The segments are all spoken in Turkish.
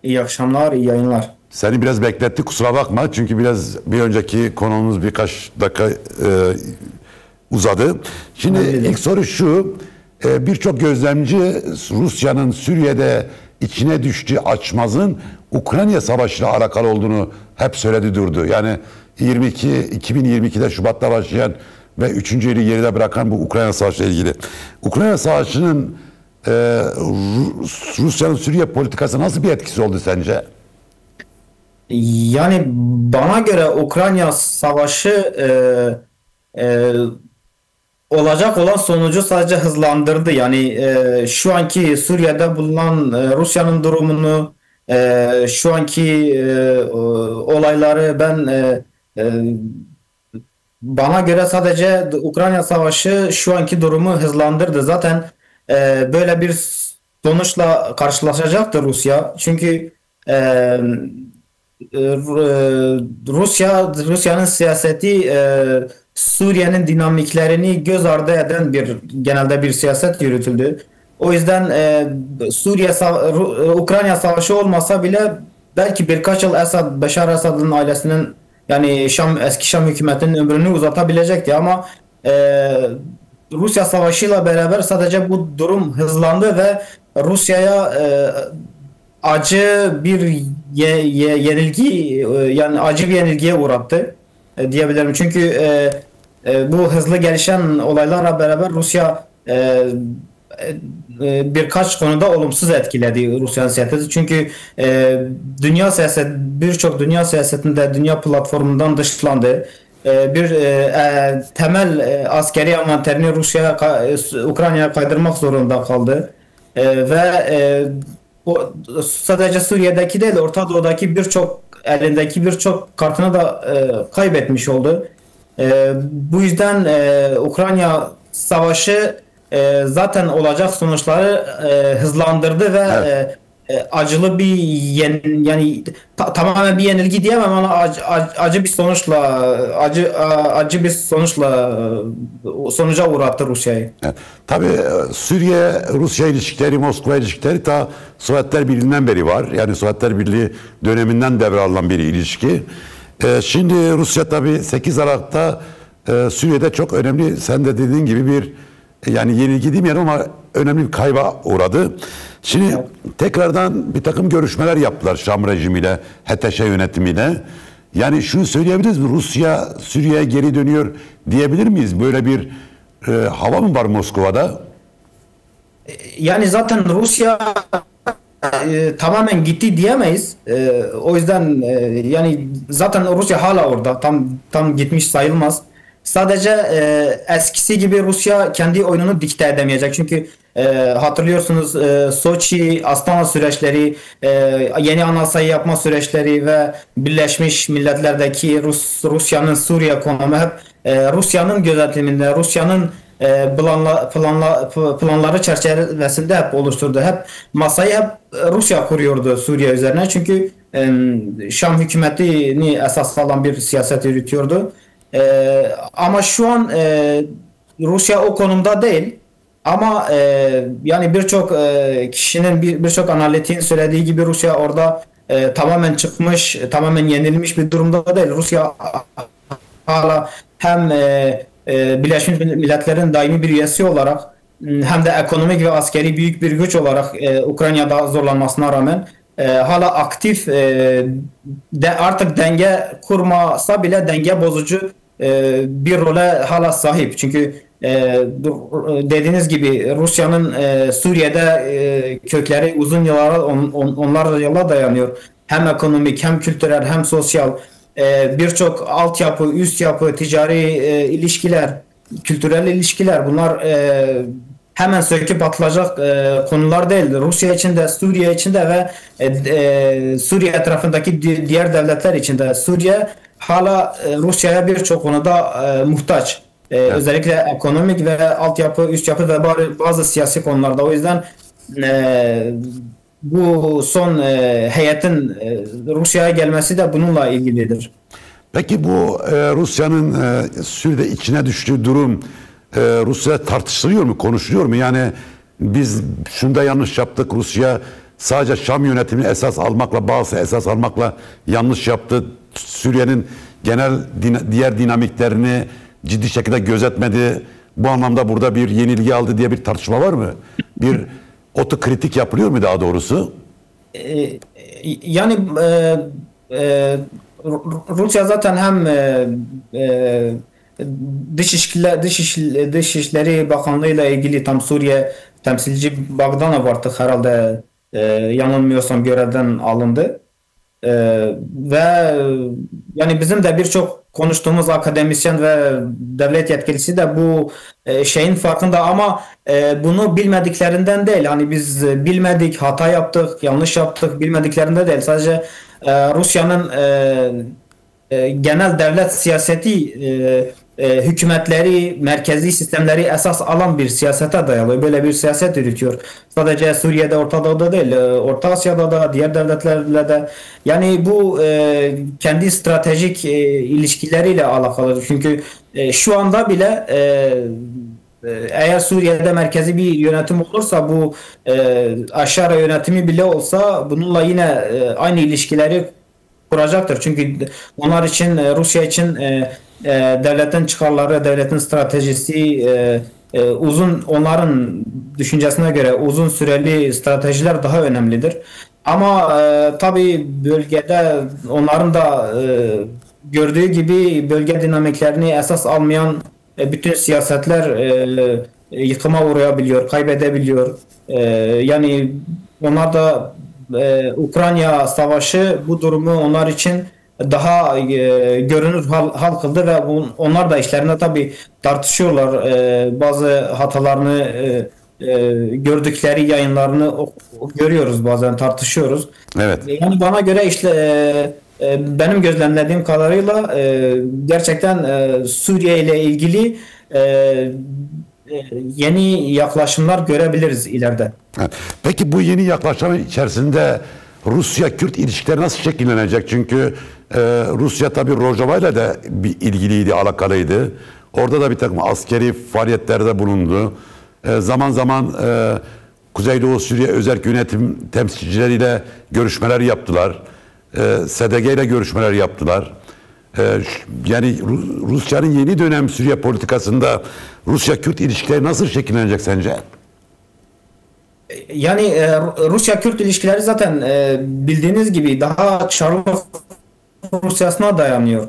İyi akşamlar, iyi yayınlar. Seni biraz bekletti, kusura bakma. Çünkü bir önceki konumuz birkaç dakika uzadı. Şimdi ilk soru şu. Birçok gözlemci Rusya'nın Suriye'de içine düştüğü açmazın Ukrayna Savaşı'yla alakalı olduğunu hep söyledi durdu. Yani 2022'de Şubat'ta başlayan ve 3. yılı geride bırakan bu Ukrayna Savaşı ile ilgili. Ukrayna Savaşı'nın Rusya'nın Suriye politikası nasıl bir etkisi oldu sence? Yani bana göre Ukrayna Savaşı e, olacak olan sonucu sadece hızlandırdı. Yani şu anki Suriye'de bulunan Rusya'nın durumunu, şu anki olayları e, bana göre sadece Ukrayna Savaşı şu anki durumu hızlandırdı. Zaten böyle bir sonuçla karşılaşacaktır Rusya. Çünkü e, Rusya'nın siyaseti Suriye'nin dinamiklerini göz ardı eden genelde bir siyaset yürütüldü. O yüzden Ukrayna savaşı olmasa bile belki birkaç yıl Beşar Esad'ın ailesinin yani eski Şam hükümetinin ömrünü uzatabilecekti ama e, Rusya savaşıyla beraber sadece bu durum hızlandı ve Rusya'ya acı bir yenilgi yani acı bir yenilgiye uğrattı diyebilirim. Çünkü bu hızlı gelişen olaylarla beraber Rusya birkaç konuda olumsuz etkiledi Rusya'nın siyaseti. Çünkü birçok dünya siyasetinde dünya platformundan dışlandı. Temel askeri envanterini Ukrayna'ya kaydırmak zorunda kaldı. Ve sadece Suriye'deki değil, Orta Doğu'daki elindeki birçok kartını da kaybetmiş oldu. Bu yüzden Ukrayna Savaşı zaten olacak sonuçları hızlandırdı ve Evet. acılı bir tamamen bir yenilgi diyemem ama acı bir sonuçla acı bir sonuçla sonuca uğrattı Rusya'yı. Evet. Tabii Suriye-Rusya ilişkileri, Moskova ilişkileri ta Sovyetler Birliği'nden beri var. Yani Sovyetler Birliği döneminden devralınan bir ilişki. Şimdi Rusya tabii 8 Aralık'ta Suriye'de çok önemli, sen de dediğin gibi yani yenilgi demeyelim ama önemli bir kayba uğradı. Şimdi tekrardan bir takım görüşmeler yaptılar Şam rejimiyle, HTŞ yönetimiyle. Yani şunu söyleyebiliriz mi? Rusya Suriye'ye geri dönüyor diyebilir miyiz? Böyle bir hava mı var Moskova'da? Yani zaten Rusya tamamen gitti diyemeyiz. O yüzden yani zaten Rusya hala orada. Tam gitmiş sayılmaz. Sadece eskisi gibi Rusya kendi oyununu dikte edemeyecek. Çünkü hatırlıyorsunuz Soçi, Astana süreçleri, yeni anayasayı yapma süreçleri ve Birleşmiş Milletler'deki Rusya'nın Suriye konumu hep Rusya'nın gözetiminde, Rusya'nın planları çerçevesinde hep oluşturdu. Hep masayı hep Rusya kuruyordu Suriye üzerine. Çünkü Şam hükümetini esas alan bir siyaset yürütüyordu. Ama şu an Rusya o konumda değil. Ama yani birçok kişinin birçok analitiğin söylediği gibi Rusya orada tamamen çıkmış, tamamen yenilmiş bir durumda değil. Rusya hala hem Birleşmiş Milletler'in daimi bir üyesi olarak hem de ekonomik ve askeri büyük bir güç olarak Ukrayna'da zorlanmasına rağmen hala aktif artık denge kurmasa bile denge bozucu bir role hala sahip. Çünkü dediğiniz gibi Rusya'nın Suriye'de kökleri uzun yıllara onlarca yıla dayanıyor. Hem ekonomik hem kültürel hem sosyal birçok altyapı, üst yapı, ticari ilişkiler, kültürel ilişkiler bunlar hemen söküp atılacak konular değildir. Rusya için de, Suriye için de ve Suriye etrafındaki diğer devletler için de Suriye hala Rusya'ya birçok konuda muhtaç. Evet. Özellikle ekonomik ve altyapı, üst yapı ve bazı siyasi konularda. O yüzden bu son heyetin Rusya'ya gelmesi de bununla ilgilidir. Peki bu Rusya'nın Suriye'de içine düştüğü durum Rusya tartışılıyor mu, konuşuluyor mu? Yani biz şunda yanlış yaptık, Rusya sadece Şam yönetimini esas almakla, bazı esas almakla yanlış yaptı. Suriye'nin genel diğer dinamiklerini ciddi şekilde gözetmedi. Bu anlamda burada bir yenilgi aldı diye bir tartışma var mı? Bir otokritik yapılıyor mu daha doğrusu? Yani Rusya zaten hem Dışişleri Bakanlığı ile ilgili tam Suriye temsilci Bagdanov artık herhalde yanılmıyorsam görevden alındı. Ve yani bizim de birçok konuştuğumuz akademisyen ve devlet yetkilisi de bu şeyin farkında ama bunu bilmediklerinden değil. Hani biz bilmedik, hata yaptık, yanlış yaptık bilmediklerinde değil. Sadece Rusya'nın genel devlet siyaseti hükümetleri, merkezi sistemleri esas alan bir siyasete dayalı. Böyle bir siyaset yürütüyor. Sadece Suriye'de, Orta Doğu'da değil, Orta Asya'da da, diğer devletlerle de. Yani bu kendi stratejik ilişkileriyle alakalı. Çünkü şu anda bile eğer Suriye'de merkezi bir yönetim olursa bu aşağı yönetimi bile olsa bununla yine aynı ilişkileri kuracaktır. Çünkü onlar için Rusya için devletin çıkarları, devletin stratejisi onların düşüncesine göre uzun süreli stratejiler daha önemlidir. Ama tabii bölgede onların da gördüğü gibi bölge dinamiklerini esas almayan bütün siyasetler yıkıma uğrayabiliyor, kaybedebiliyor. Yani onlar da Ukrayna Savaşı bu durumu onlar için daha görünür hal kıldı ve onlar da işlerinde tabii tartışıyorlar. Bazı hatalarını gördükleri yayınlarını görüyoruz, bazen tartışıyoruz. Evet. Yani bana göre işte benim gözlemlediğim kadarıyla gerçekten Suriye ile ilgili yeni yaklaşımlar görebiliriz ileride. Evet. Peki bu yeni yaklaşımın içerisinde Rusya-Kürt ilişkileri nasıl şekillenecek? Çünkü Rusya tabii Rojava ile de bir ilgiliydi, alakalıydı. Orada da bir takım askeri faaliyetlerde bulundu. Zaman zaman Kuzeydoğu Suriye Özerk Yönetim temsilcileriyle görüşmeler yaptılar. SDG ile görüşmeler yaptılar. Yani Rusya'nın yeni dönem Suriye politikasında Rusya-Kürt ilişkileri nasıl şekillenecek sence? Yani Rusya-Kürt ilişkileri zaten bildiğiniz gibi daha Çarlık Rusyasına dayanıyor.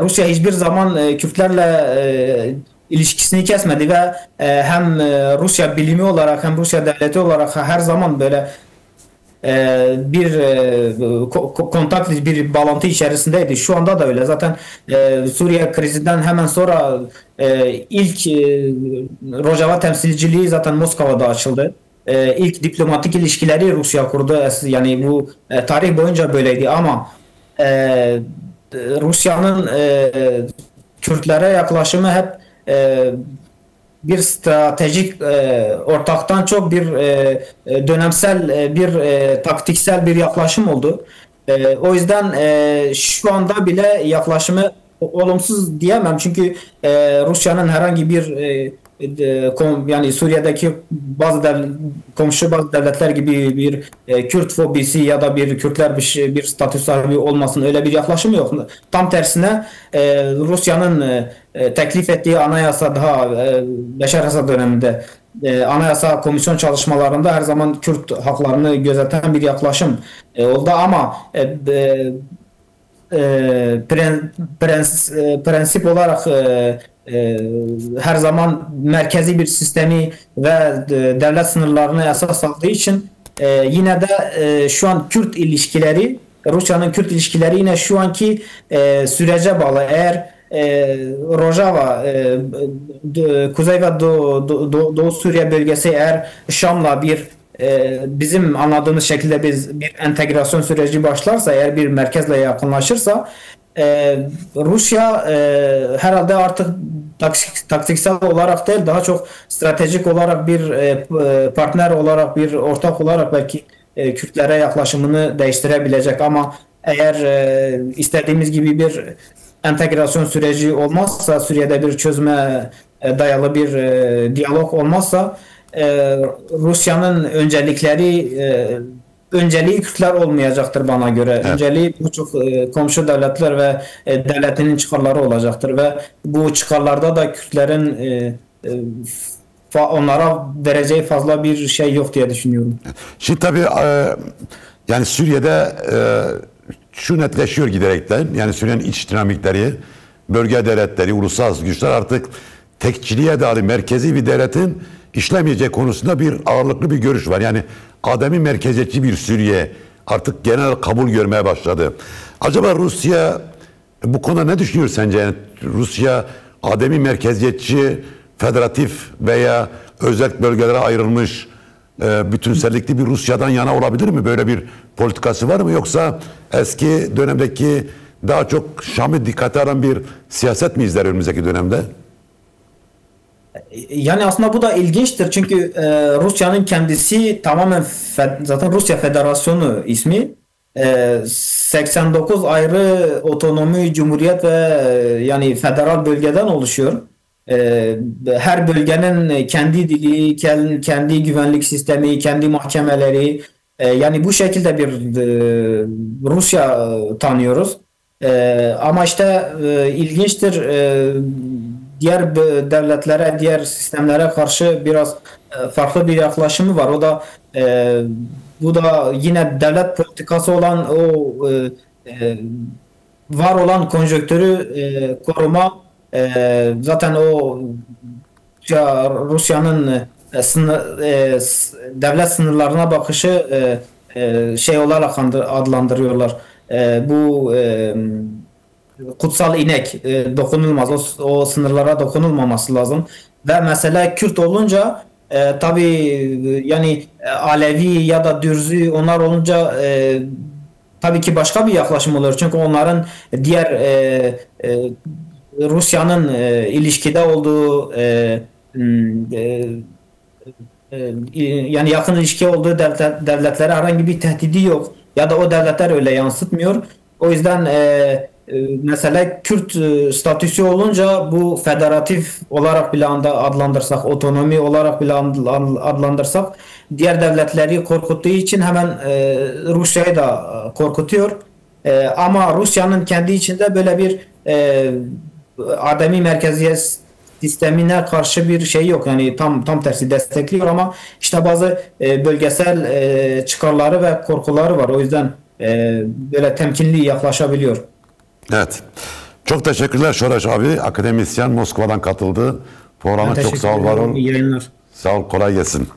Rusya hiçbir zaman Kürtlerle ilişkisini kesmedi ve hem Rusya bilimi olarak hem Rusya devleti olarak her zaman böyle bir kontak, bir bağlantı içerisindeydi. Şu anda da öyle. Zaten Suriye krizinden hemen sonra ilk Rojava temsilciliği zaten Moskova'da açıldı. İlk diplomatik ilişkileri Rusya kurdu. Yani bu tarih boyunca böyleydi ama Rusya'nın Kürtlere yaklaşımı hep bir stratejik ortaktan çok bir dönemsel bir taktiksel bir yaklaşım oldu. O yüzden şu anda bile yaklaşımı olumsuz diyemem çünkü Rusya'nın herhangi bir yani Suriye'deki komşu bazı devletler gibi bir Kürt fobisi ya da bir Kürtler bir statü sahibi olmasın öyle bir yaklaşım yok. Tam tersine Rusya'nın teklif ettiği anayasa daha Beşar Esad döneminde anayasa komisyon çalışmalarında her zaman Kürt haklarını gözeten bir yaklaşım oldu ama prensip olarak her zaman merkezi bir sistemi ve devlet sınırlarını esas aldığı için yine de şu an Kürt ilişkileri, Rusya'nın Kürt ilişkileri yine şu anki sürece bağlı. Eğer Rojava, Kuzey ve Doğu Suriye bölgesi eğer Şam'la bir bizim anladığımız şekilde bir entegrasyon süreci başlarsa, eğer bir merkezle yakınlaşırsa Rusya herhalde artık taktiksel olarak değil daha çok stratejik olarak bir partner olarak bir ortak olarak belki Kürtlere yaklaşımını değiştirebilecek ama eğer istediğimiz gibi bir entegrasyon süreci olmazsa Suriye'de bir çözüme dayalı bir diyalog olmazsa Rusya'nın öncelikleri önceliği Kürtler olmayacaktır bana göre. Evet. Önceliği bu çok komşu devletler ve devletinin çıkarları olacaktır ve bu çıkarlarda da Kürtlerin onlara vereceği fazla bir şey yok diye düşünüyorum. Şimdi tabii yani Suriye'de şu netleşiyor giderekten. Yani Suriye'nin iç dinamikleri, bölge devletleri, uluslararası güçler artık tekçiliğe dayalı merkezi bir devletin işlemeyeceği konusunda bir ağırlıklı bir görüş var. Yani ademi merkeziyetçi bir Suriye artık genel kabul görmeye başladı. Acaba Rusya bu konuda ne düşünüyor sence? Yani Rusya ademi merkeziyetçi, federatif veya özel bölgelere ayrılmış bütünsellikli bir Rusya'dan yana olabilir mi? Böyle bir politikası var mı? Yoksa eski dönemdeki daha çok Şam'ı dikkate alan bir siyaset mi izler önümüzdeki dönemde? Yani aslında bu da ilginçtir çünkü Rusya'nın kendisi tamamen zaten Rusya Federasyonu ismi. 89 ayrı otonomi, cumhuriyet ve yani federal bölgeden oluşuyor. Her bölgenin kendi dili, kendi güvenlik sistemi, kendi mahkemeleri, yani bu şekilde bir Rusya tanıyoruz. Ama işte ilginçtir, diğer devletlere, diğer sistemlere karşı biraz farklı bir yaklaşımı var. O da bu da yine devlet politikası olan o var olan konjonktürü koruma, zaten o Rusya'nın devlet sınırlarına bakışı şey olarak adlandırıyorlar. Bu kutsal inek, dokunulmaz. O sınırlara dokunulmaması lazım. Ve mesela Kürt olunca tabii yani Alevi ya da Dürzi onlar olunca tabii ki başka bir yaklaşım olur. Çünkü onların diğer Rusya'nın ilişkide olduğu yani yakın ilişki olduğu devletlere herhangi bir tehdidi yok. Ya da o devletler öyle yansıtmıyor. O yüzden mesela Kürt statüsü olunca bu federatif olarak bile adlandırsak, otonomi olarak bile adlandırsak diğer devletleri korkuttuğu için hemen Rusya'yı da korkutuyor. Ama Rusya'nın kendi içinde böyle bir ademi merkeziyet sistemine karşı bir şey yok. Yani tam tersi destekliyor ama işte bazı bölgesel çıkarları ve korkuları var. O yüzden böyle temkinli yaklaşabiliyor. Evet. Çok teşekkürler Şoraş abi. Akademisyen Moskova'dan katıldı. Ben Programa çok teşekkür sağ ol, var ederim. ol. İyi yayınlar. Sağ ol, kolay gelsin.